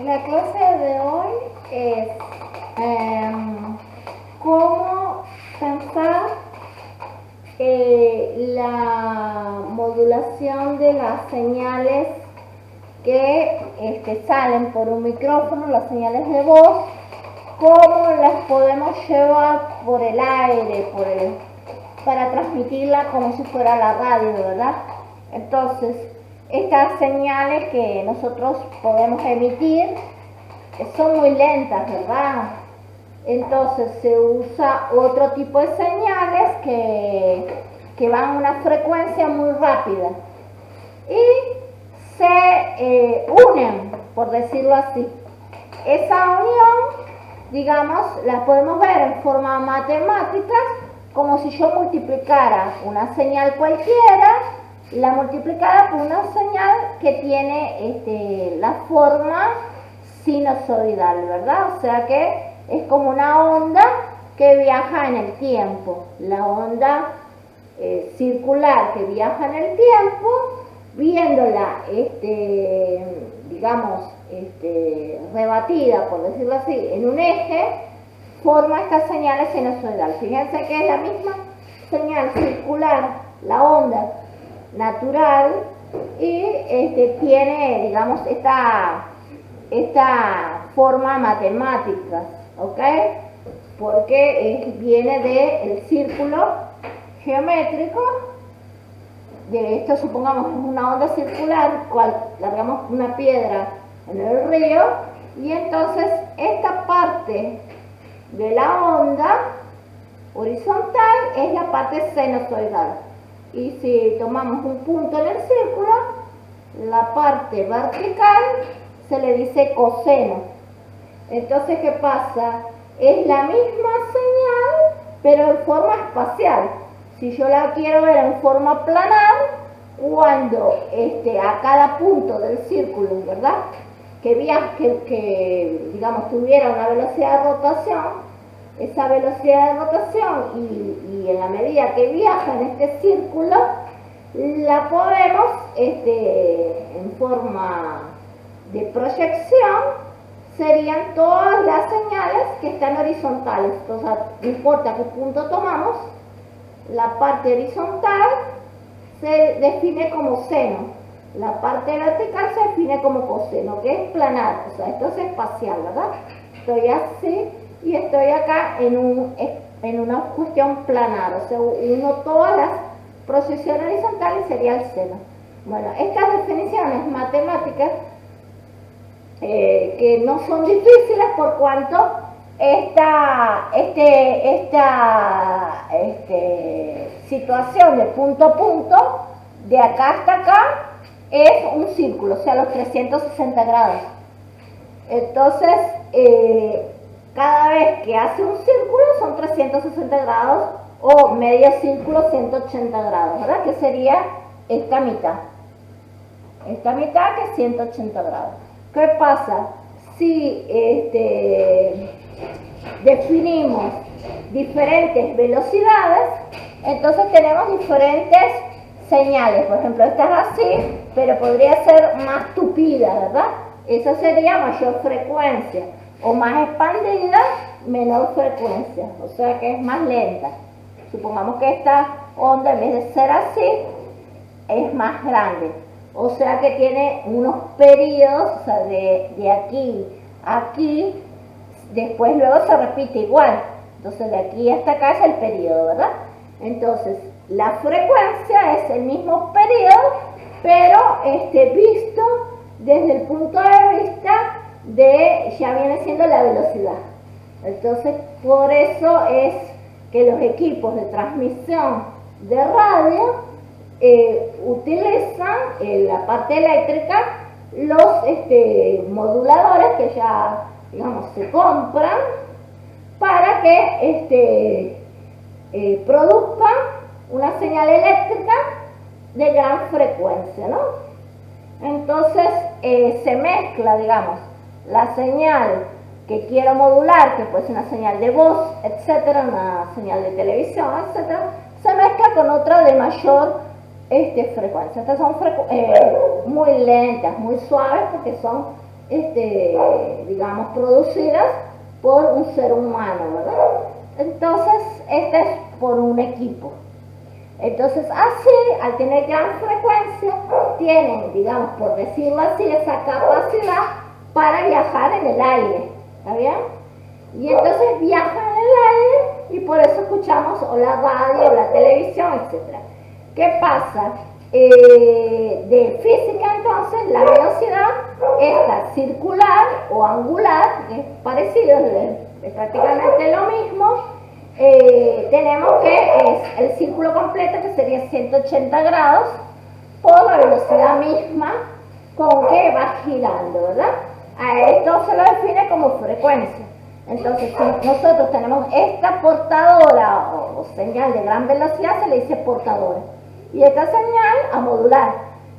La clase de hoy es cómo pensar la modulación de las señales que salen por un micrófono, las señales de voz, cómo las podemos llevar por el aire, para transmitirla como si fuera la radio, ¿verdad? Entonces, estas señales que nosotros podemos emitir son muy lentas, ¿verdad? Entonces se usa otro tipo de señales que van a una frecuencia muy rápida y se unen, por decirlo así. Esa unión, digamos, la podemos ver en forma matemática, como si yo multiplicara una señal cualquiera, la multiplicara por una señal que tiene la forma sinusoidal, ¿verdad? O sea que es como una onda que viaja en el tiempo. La onda circular que viaja en el tiempo, viéndola, digamos, rebatida, por decirlo así, en un eje, forma estas señales sinusoidal. Fíjense que es la misma señal circular, la onda natural, y tiene, digamos, esta forma matemática, ¿ok? Porque viene del círculo geométrico. De esto, supongamos, es una onda circular, cual largamos una piedra en el río, y entonces esta parte de la onda horizontal es la parte sinusoidal. Y si tomamos un punto en el círculo, la parte vertical se le dice coseno. Entonces, ¿qué pasa? Es la misma señal, pero en forma espacial. Si yo la quiero ver en forma planar, cuando a cada punto del círculo, ¿verdad? Que digamos, tuviera una velocidad de rotación, esa velocidad de rotación y en la medida que viaja en este círculo, la podemos, en forma de proyección, serían todas las señales que están horizontales. Entonces, no importa qué punto tomamos, la parte horizontal se define como seno, la parte vertical se define como coseno, que es planar, o sea, esto es espacial, ¿verdad? Estoy así y estoy acá en una cuestión planar, o sea, uno todas las proyecciones horizontales sería el seno. Bueno, estas definiciones matemáticas que no son difíciles por cuanto esta situación de punto a punto, de acá hasta acá, es un círculo, o sea, los 360 grados. Entonces, cada vez que hace un círculo son 360 grados, o medio círculo 180 grados, ¿verdad? Que sería esta mitad. Esta mitad que es 180 grados. ¿Qué pasa? Si definimos diferentes velocidades, entonces tenemos diferentes señales. Por ejemplo, esta es así, pero podría ser más tupida, ¿verdad? Esa sería mayor frecuencia, o más expandida, menor frecuencia, o sea que es más lenta. Supongamos que esta onda, en vez de ser así, es más grande. O sea que tiene unos periodos, o sea, de aquí a aquí, después luego se repite igual. Entonces de aquí hasta acá es el periodo, ¿verdad? Entonces la frecuencia es el mismo periodo, pero visto desde el punto de vista de, ya viene siendo la velocidad. Entonces por eso es que los equipos de transmisión de radio utilizan en la parte eléctrica los moduladores que ya, digamos, se compran para que produzcan una señal eléctrica de gran frecuencia, ¿no? Entonces se mezcla, digamos, la señal que quiero modular, que puede ser una señal de voz, etcétera, una señal de televisión, etcétera, se mezcla con otra de mayor frecuencia. Estas son muy lentas, muy suaves, porque son digamos, producidas por un ser humano, ¿verdad? Entonces, este es por un equipo. Entonces, así, al tener gran frecuencia, tienen, digamos, por decirlo así, esa capacidad para viajar en el aire, ¿está bien? Y entonces viajan en el aire y por eso escuchamos o la radio, o la televisión, etc. ¿Qué pasa? De física, entonces, la velocidad, esta circular o angular, que es parecido, es prácticamente lo mismo. Tenemos que es el círculo completo, que sería 180 grados, por la velocidad misma con que va girando, ¿verdad? A esto se lo define como frecuencia. Entonces, si nosotros tenemos esta portadora o señal de gran velocidad, se le dice portadora. Y esta señal a modular.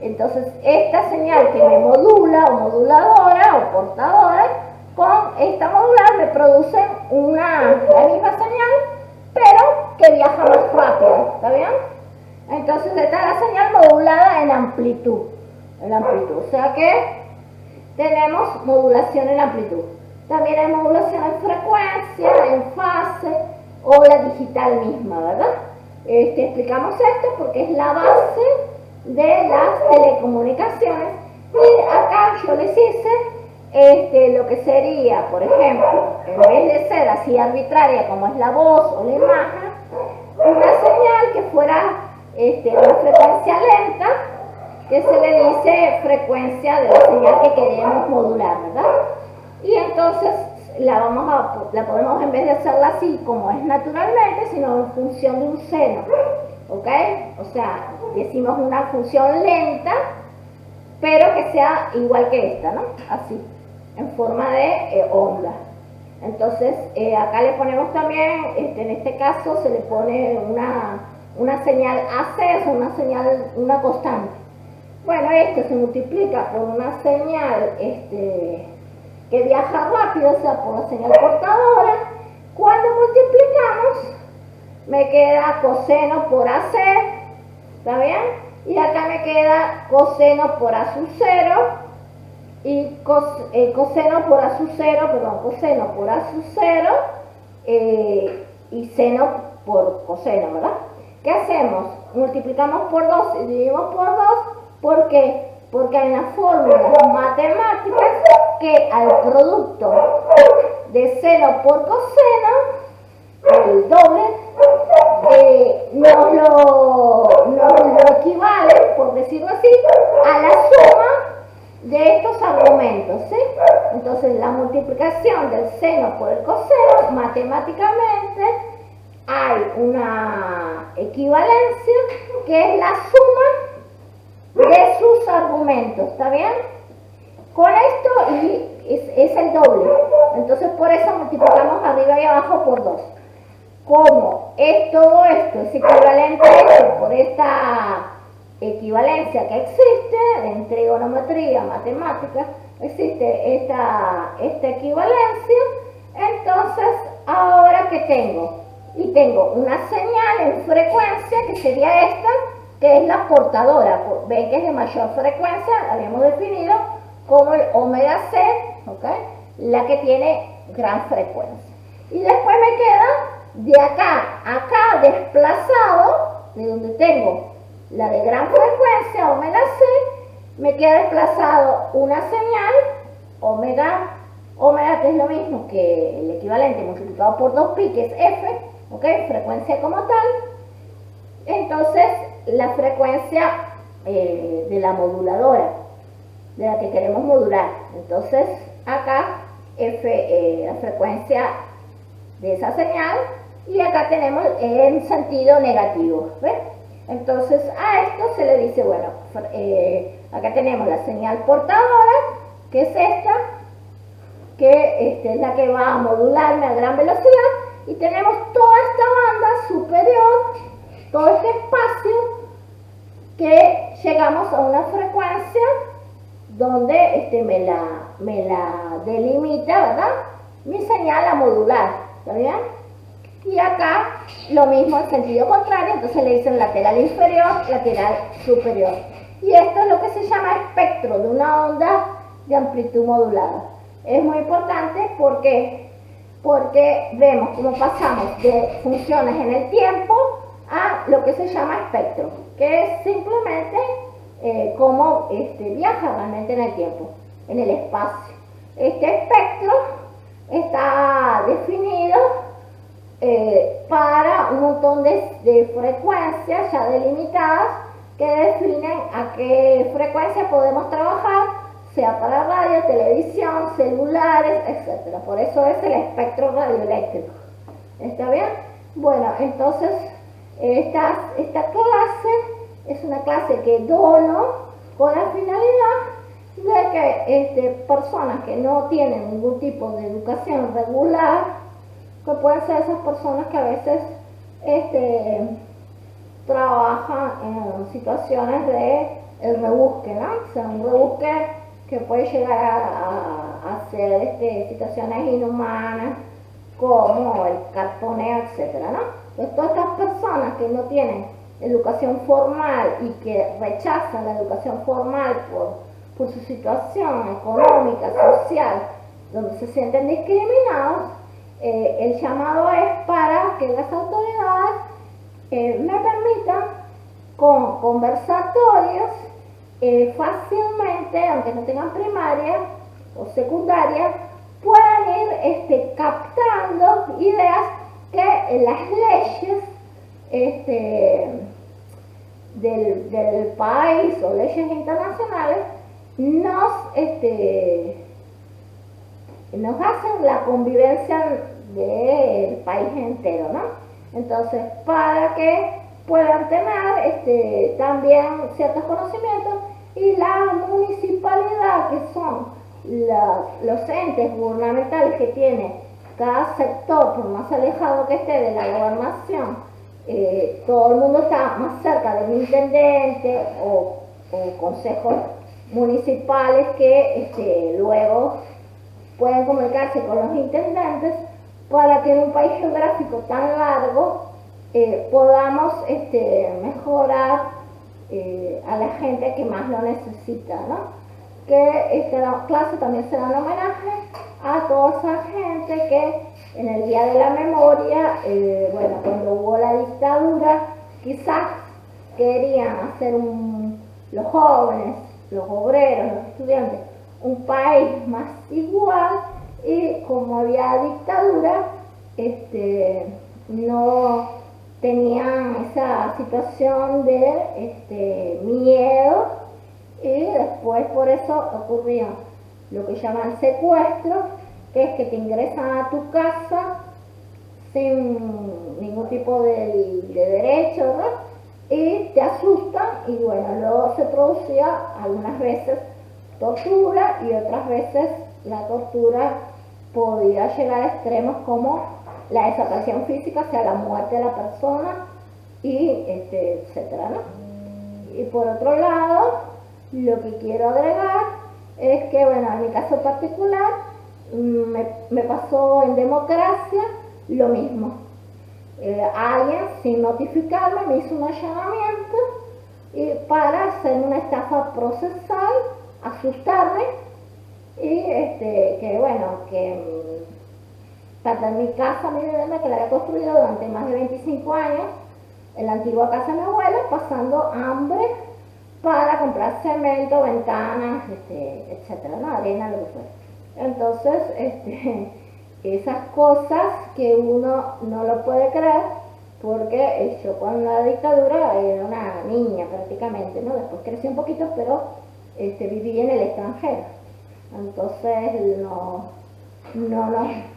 Entonces, esta señal que me modula o moduladora o portadora, con esta modular me produce la misma señal, pero que viaja más rápido, ¿está bien? Entonces, esta es la señal modulada en amplitud. O sea que tenemos modulación en amplitud. También hay modulación en frecuencia, en fase o la digital misma, ¿verdad? Explicamos esto porque es la base de las telecomunicaciones. Y acá yo les hice lo que sería, por ejemplo, en vez de ser así arbitraria como es la voz o la imagen, una señal que fuera una frecuencia lenta, que se le dice frecuencia de la señal que queremos modular, ¿verdad? Y entonces la podemos, en vez de hacerla así como es naturalmente, sino en función de un seno, ¿ok? O sea, decimos una función lenta, pero que sea igual que esta, ¿no? Así, en forma de onda. Entonces, acá le ponemos también, en este caso se le pone una señal AC, una constante. Bueno, esto se multiplica por una señal que viaja rápido, o sea, por la señal portadora. Cuando multiplicamos, me queda coseno por AC, ¿está bien? Y acá me queda coseno por A sub 0 y coseno por A sub 0 y seno por coseno, ¿verdad? ¿Qué hacemos? Multiplicamos por 2 y dividimos por 2. ¿Por qué? Porque hay una fórmula matemáticas que al producto de seno por coseno, el doble, nos lo equivale, por decirlo así, a la suma de estos argumentos, ¿sí? Entonces, la multiplicación del seno por el coseno, matemáticamente, hay una equivalencia que es la suma de sus argumentos, ¿está bien? Con esto es el doble, entonces por eso multiplicamos arriba y abajo por 2. Como todo esto es equivalente a esto por esta equivalencia que existe en trigonometría, matemáticas, existe esta equivalencia, entonces ahora ¿qué tengo? Y tengo una señal en frecuencia que sería esta, que es la portadora. Ven que es de mayor frecuencia, habíamos definido como el omega C, ¿ok? La que tiene gran frecuencia. Y después me queda de acá a acá desplazado, de donde tengo la de gran frecuencia, omega C, me queda desplazado una señal, omega que es lo mismo que el equivalente multiplicado por 2pi, que es F, ¿ok? Frecuencia como tal. Entonces, la frecuencia de la moduladora, de la que queremos modular. Entonces, acá F, la frecuencia de esa señal, y acá tenemos en sentido negativo, ¿ves? Entonces, a esto se le dice, bueno, acá tenemos la señal portadora, que es esta, que es la que va a modularme a gran velocidad, y tenemos toda esta banda superior, todo este espacio, que llegamos a una frecuencia donde me la delimita, ¿verdad? Mi señal a modular, ¿está bien? Y acá lo mismo en sentido contrario, entonces le dicen lateral inferior, lateral superior. Y esto es lo que se llama espectro de una onda de amplitud modulada. Es muy importante porque vemos cómo pasamos de funciones en el tiempo a lo que se llama espectro, que es simplemente cómo viaja realmente en el tiempo, en el espacio. Este espectro está definido para un montón de frecuencias ya delimitadas que definen a qué frecuencia podemos trabajar, sea para radio, televisión, celulares, etc. Por eso es el espectro radioeléctrico. ¿Está bien? Bueno, entonces esta clase es una clase que dono con la finalidad de que personas que no tienen ningún tipo de educación regular, que pueden ser esas personas que a veces trabajan en situaciones de el rebusque, ¿no? O sea, un rebusque que puede llegar a hacer situaciones inhumanas como el cartoneo, etcétera, ¿no? Entonces, todas estas personas que no tienen educación formal y que rechazan la educación formal por su situación económica, social, donde se sienten discriminados, el llamado es para que las autoridades me permitan con conversatorios fácilmente, aunque no tengan primaria o secundaria, puedan ir captando ideas que las leyes del país o leyes internacionales nos hacen la convivencia del país entero, ¿no? Entonces, para que puedan tener también ciertos conocimientos, y la municipalidad, que son los entes gubernamentales que tiene cada sector, por más alejado que esté de la gobernación, todo el mundo está más cerca de un intendente o consejos municipales que luego pueden comunicarse con los intendentes para que en un país geográfico tan largo podamos mejorar a la gente que más lo necesita, ¿no? Que esta clase también será un homenaje a toda esa gente que en el Día de la Memoria, bueno, cuando hubo la dictadura, quizás querían hacer los jóvenes, los obreros, los estudiantes, un país más igual, y como había dictadura, no tenían esa situación de miedo, y después por eso ocurría lo que llaman secuestro, que es que te ingresan a tu casa sin ningún tipo de derecho, ¿no? Y te asustan, y bueno, luego se producía algunas veces tortura, y otras veces la tortura podía llegar a extremos como la desaparición física, o sea, la muerte de la persona, y etcétera, ¿no? Y por otro lado, lo que quiero agregar es que, bueno, en mi caso particular, me pasó en democracia lo mismo. Alguien, sin notificarme, me hizo un allanamiento para hacer una estafa procesal, asustarme, y que bueno, que para mi casa, mi vivienda, que la había construido durante más de 25 años, en la antigua casa de mi abuela, pasando hambre para comprar cemento, ventanas, etcétera, ¿no? Arena, lo que fuera. Entonces, esas cosas que uno no lo puede creer, porque yo cuando la dictadura era una niña prácticamente, ¿no? Después crecí un poquito, pero viví en el extranjero. Entonces,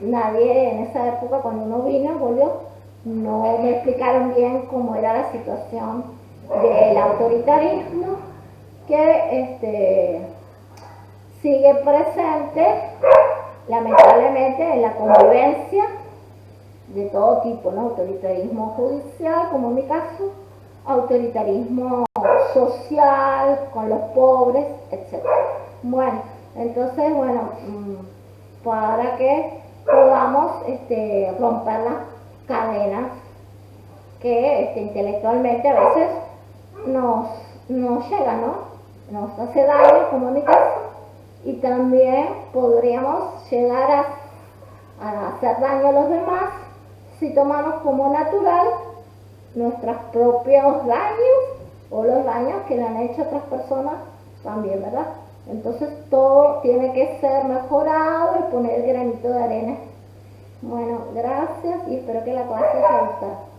nadie en esa época, cuando uno volvió, no me explicaron bien cómo era la situación del autoritarismo que sigue presente, lamentablemente, en la convivencia de todo tipo, ¿no? Autoritarismo judicial, como en mi caso, autoritarismo social, con los pobres, etc. Bueno, entonces, bueno, para que podamos romper las cadenas que intelectualmente a veces nos llegan, ¿no? Nos hace daño, como en mi caso, y también podríamos llegar a hacer daño a los demás si tomamos como natural nuestros propios daños o los daños que le han hecho otras personas también, ¿verdad? Entonces todo tiene que ser mejorado y poner el granito de arena. Bueno, gracias y espero que la clase te haya gustado.